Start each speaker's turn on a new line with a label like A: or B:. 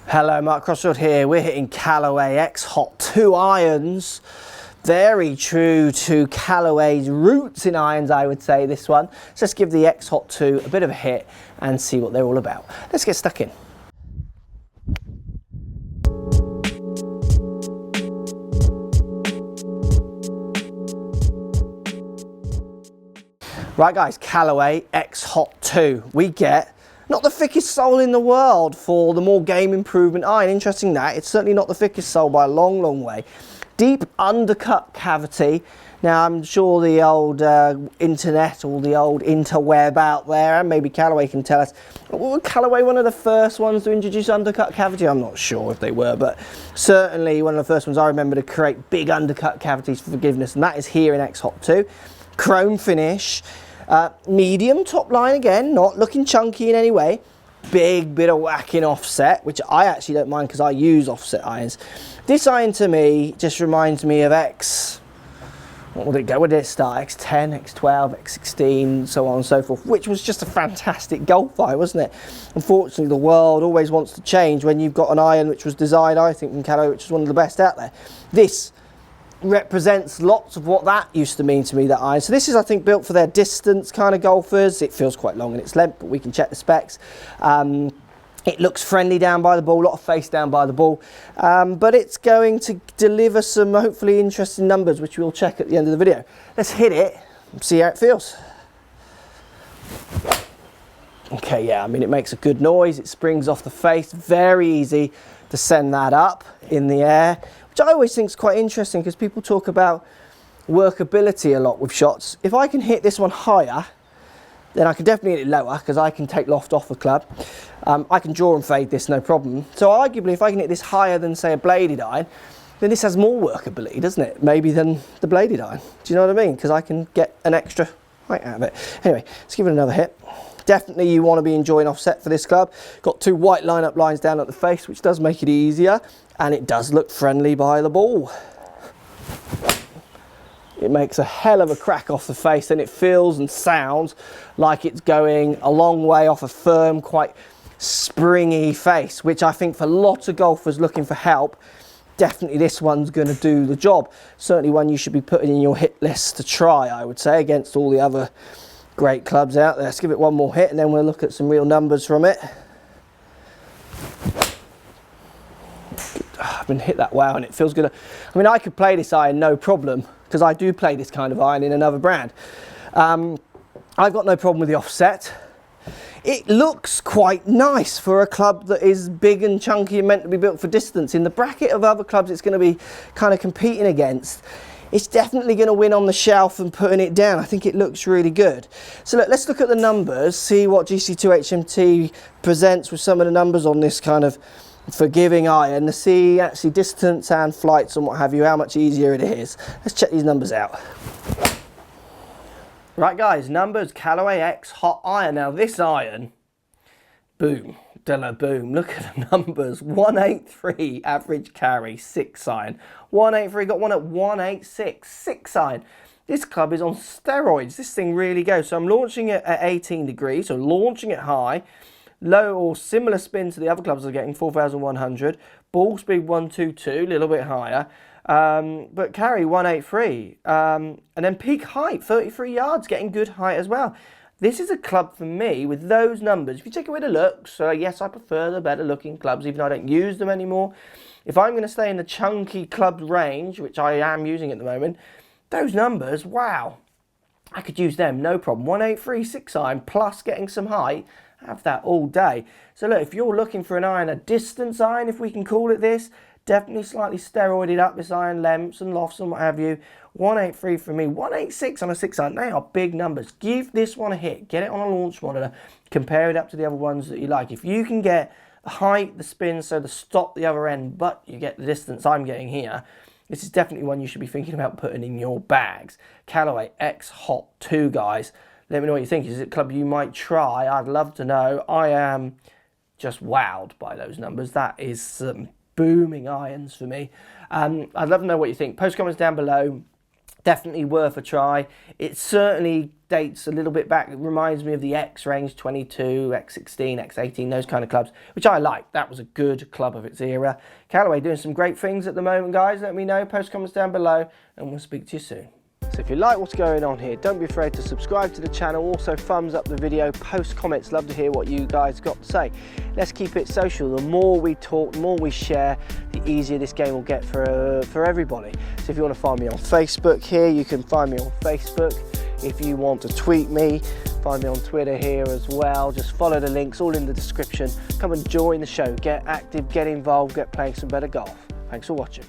A: Hello, Mark Crossfield here. We're hitting Callaway X2Hot 2 irons. Very true to Callaway's roots in irons, I would say, this one. So let's give the X2Hot 2 a bit of a hit and see what they're all about. Let's get stuck in. Right guys, Callaway X2Hot 2. We get not the thickest sole in the world for the more game improvement iron. Interesting that. It's certainly not the thickest sole by a long, long way. Deep undercut cavity. Now I'm sure the old internet or the old interweb out there, and maybe Callaway can tell us, were Callaway one of the first ones to introduce undercut cavity? I'm not sure if they were, but certainly one of the first ones I remember to create big undercut cavities for forgiveness, and that is here in X2Hot 2. Chrome finish. Medium top line again, not looking chunky in any way. Big bit of whacking offset, which I actually don't mind because I use offset irons. This iron to me just reminds me of what did it go? Where did it start? X10, X12, X16, so on and so forth, which was just a fantastic golf iron, wasn't it? Unfortunately, the world always wants to change when you've got an iron which was designed, I think, from Callaway, which is one of the best out there. This represents lots of what that used to mean to me, that iron. So this is, I think, built for their distance kind of golfers. It feels quite long in its length, but we can check the specs. It looks friendly down by the ball, a lot of face down by the ball, but it's going to deliver some hopefully interesting numbers, which we'll check at the end of the video. Let's hit it and see how it feels. Okay, yeah, I mean, it makes a good noise. It springs off the face. Very easy to send that up in the air, which I always think is quite interesting because people talk about workability a lot with shots. If I can hit this one higher, then I can definitely hit it lower because I can take loft off the club. I can draw and fade this, no problem. So arguably, if I can hit this higher than, say, a bladed iron, then this has more workability, doesn't it? Maybe than the bladed iron. Do you know what I mean? Because I can get an extra height out of it. Anyway, let's give it another hit. Definitely you want to be enjoying offset for this club. Got two white line-up lines down at the face, which does make it easier. And it does look friendly by the ball. It makes a hell of a crack off the face, and it feels and sounds like it's going a long way off a firm, quite springy face, which I think for lots of golfers looking for help, definitely this one's going to do the job. Certainly one you should be putting in your hit list to try, I would say, against all the other great clubs out there. Let's give it one more hit and then we'll look at some real numbers from it. I've been hit that wow, and it feels good. I mean, I could play this iron no problem because I do play this kind of iron in another brand. I've got no problem with the offset. It looks quite nice for a club that is big and chunky and meant to be built for distance. In the bracket of other clubs it's going to be kind of competing against, it's definitely going to win on the shelf and putting it down. I think it looks really good. So look, let's look at the numbers, see what GC2HMT presents with some of the numbers on this kind of forgiving iron, to see actually distance and flights and what have you, how much easier it is. Let's check these numbers out. Right guys, numbers, Callaway X2Hot iron. Now this iron, boom, Della boom, look at the numbers. 183 average carry, 6 iron. 183, got one at 186, 6 iron. This club is on steroids. This thing really goes. So I'm launching it at 18 degrees, so launching it high. Low or similar spin to the other clubs are getting, 4,100. Ball speed 122, a little bit higher. But carry 183. And then peak height, 33 yards, getting good height as well. This is a club for me with those numbers. If you take away the looks, yes, I prefer the better looking clubs, even though I don't use them anymore. If I'm going to stay in the chunky club range, which I am using at the moment, those numbers, wow. I could use them, no problem. 183, 6 iron, plus getting some height. Have that all day. So look, if you're looking for an iron, a distance iron, if we can call it this, definitely slightly steroided up, this iron, lengths and lofts and what have you. 183 for me, 186 on a 6 iron. They are big numbers. Give this one a hit. Get it on a launch monitor. Compare it up to the other ones that you like. If you can get the height, the spin, so the stop the other end, but you get the distance I'm getting here, this is definitely one you should be thinking about putting in your bags. Callaway X2Hot 2, guys. Let me know what you think. Is it a club you might try? I'd love to know. I am just wowed by those numbers. That is some booming irons for me. I'd love to know what you think. Post comments down below. Definitely worth a try. It certainly dates a little bit back. It reminds me of the X range, 22, X16, X18, those kind of clubs, which I like. That was a good club of its era. Callaway doing some great things at the moment, guys. Let me know, post comments down below, and we'll speak to you soon. So if you like what's going on here, don't be afraid to subscribe to the channel. Also thumbs up the video, post comments. Love to hear what you guys got to say. Let's keep it social. The more we talk, the more we share, the easier this game will get for everybody. So if you want to find me on Facebook here, you can find me on Facebook. If you want to tweet me, find me on Twitter here as well. Just follow the links, all in the description. Come and join the show. Get active, get involved, get playing some better golf. Thanks for watching.